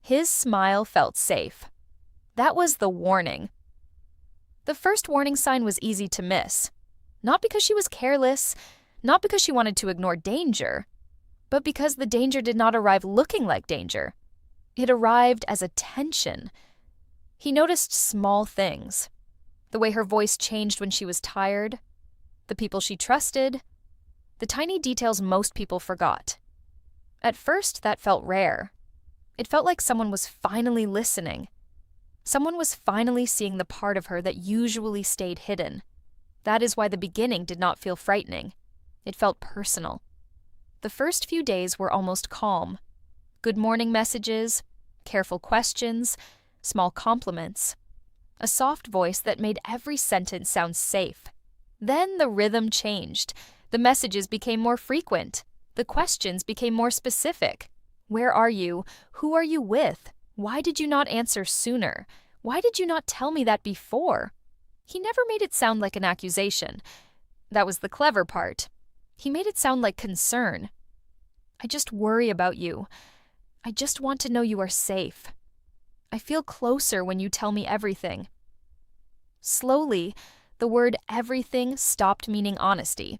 His smile felt safe. That was the warning. The first warning sign was easy to miss. Not because she was careless, not because she wanted to ignore danger, but because the danger did not arrive looking like danger. It arrived as a tension. He noticed small things. The way her voice changed when she was tired, the people she trusted, the tiny details most people forgot. At first, that felt rare. It felt like someone was finally listening. Someone was finally seeing the part of her that usually stayed hidden. That is why the beginning did not feel frightening. It felt personal. The first few days were almost calm. Good morning messages, careful questions, small compliments. A soft voice that made every sentence sound safe. Then the rhythm changed. The messages became more frequent. The questions became more specific. Where are you? Who are you with? Why did you not answer sooner? Why did you not tell me that before? He never made it sound like an accusation. That was the clever part. He made it sound like concern. I just worry about you. I just want to know you are safe. I feel closer when you tell me everything. Slowly, the word everything stopped meaning honesty.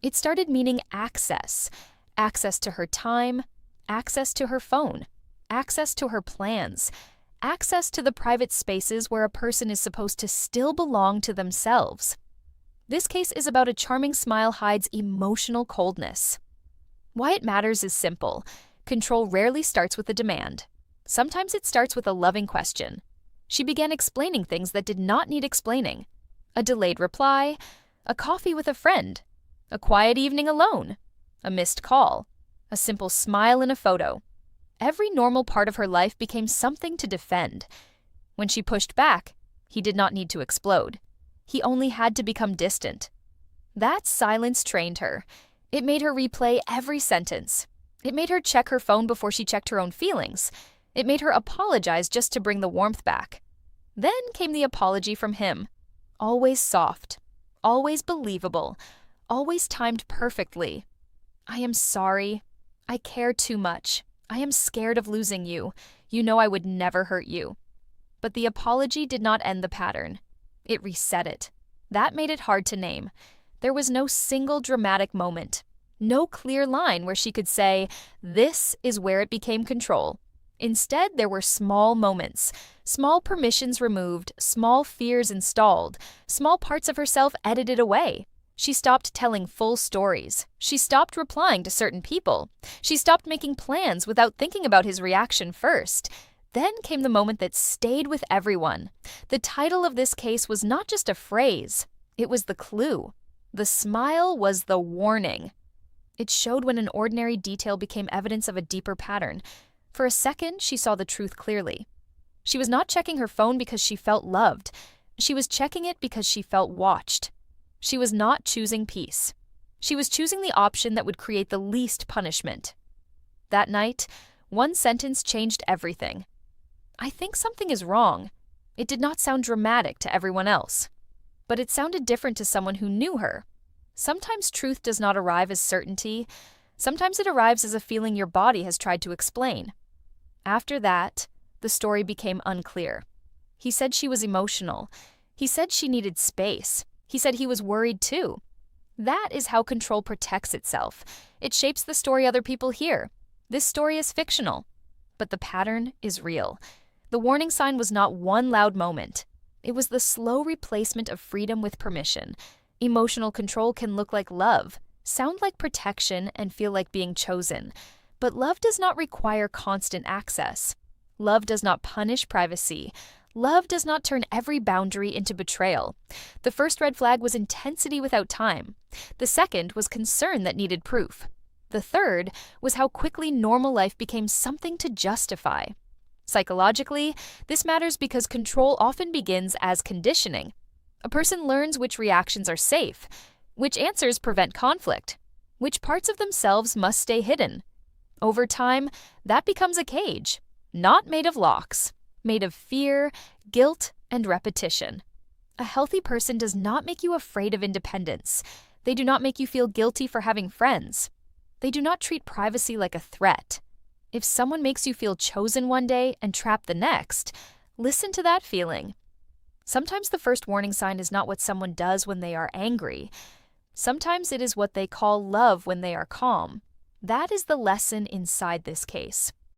It started meaning access. Access to her time, access to her phone, access to her plans, access to the private spaces where a person is supposed to still belong to themselves. This case is about a charming smile hides emotional coldness. Why it matters is simple. Control rarely starts with a demand. Sometimes it starts with a loving question. She began explaining things that did not need explaining. A delayed reply, a coffee with a friend, a quiet evening alone, a missed call, a simple smile in a photo. Every normal part of her life became something to defend. When she pushed back, he did not need to explode. He only had to become distant. That silence trained her. It made her replay every sentence. It made her check her phone before she checked her own feelings. It made her apologize just to bring the warmth back. Then came the apology from him. Always soft, always believable, always timed perfectly. I am sorry. I care too much. I am scared of losing you. You know I would never hurt you. But the apology did not end the pattern. It reset it. That made it hard to name. There was no single dramatic moment. No clear line where she could say, this is where it became control. Instead, there were small moments, small permissions removed, small fears installed, small parts of herself edited away. She stopped telling full stories. She stopped replying to certain people. She stopped making plans without thinking about his reaction first. Then came the moment that stayed with everyone. The title of this case was not just a phrase. It was the clue. The smile was the warning. It showed when an ordinary detail became evidence of a deeper pattern. For a second, she saw the truth clearly. She was not checking her phone because she felt loved. She was checking it because she felt watched. She was not choosing peace. She was choosing the option that would create the least punishment. That night, one sentence changed everything. I think something is wrong. It did not sound dramatic to everyone else. But it sounded different to someone who knew her. Sometimes truth does not arrive as certainty. Sometimes it arrives as a feeling your body has tried to explain. After that, the story became unclear. He said she was emotional. He said she needed space. He said he was worried too. That is how control protects itself. It shapes the story other people hear. This story is fictional, but the pattern is real. The warning sign was not one loud moment. It was the slow replacement of freedom with permission. Emotional control can look like love, sound like protection, and feel like being chosen. But love does not require constant access. Love does not punish privacy. Love does not turn every boundary into betrayal. The first red flag was intensity without time. The second was concern that needed proof. The third was how quickly normal life became something to justify. Psychologically, this matters because control often begins as conditioning. A person learns which reactions are safe, which answers prevent conflict, which parts of themselves must stay hidden. Over time, that becomes a cage, not made of locks, made of fear, guilt, and repetition. A healthy person does not make you afraid of independence. They do not make you feel guilty for having friends. They do not treat privacy like a threat. If someone makes you feel chosen one day and trapped the next, listen to that feeling. Sometimes the first warning sign is not what someone does when they are angry. Sometimes it is what they call love when they are calm. That is the lesson inside this case.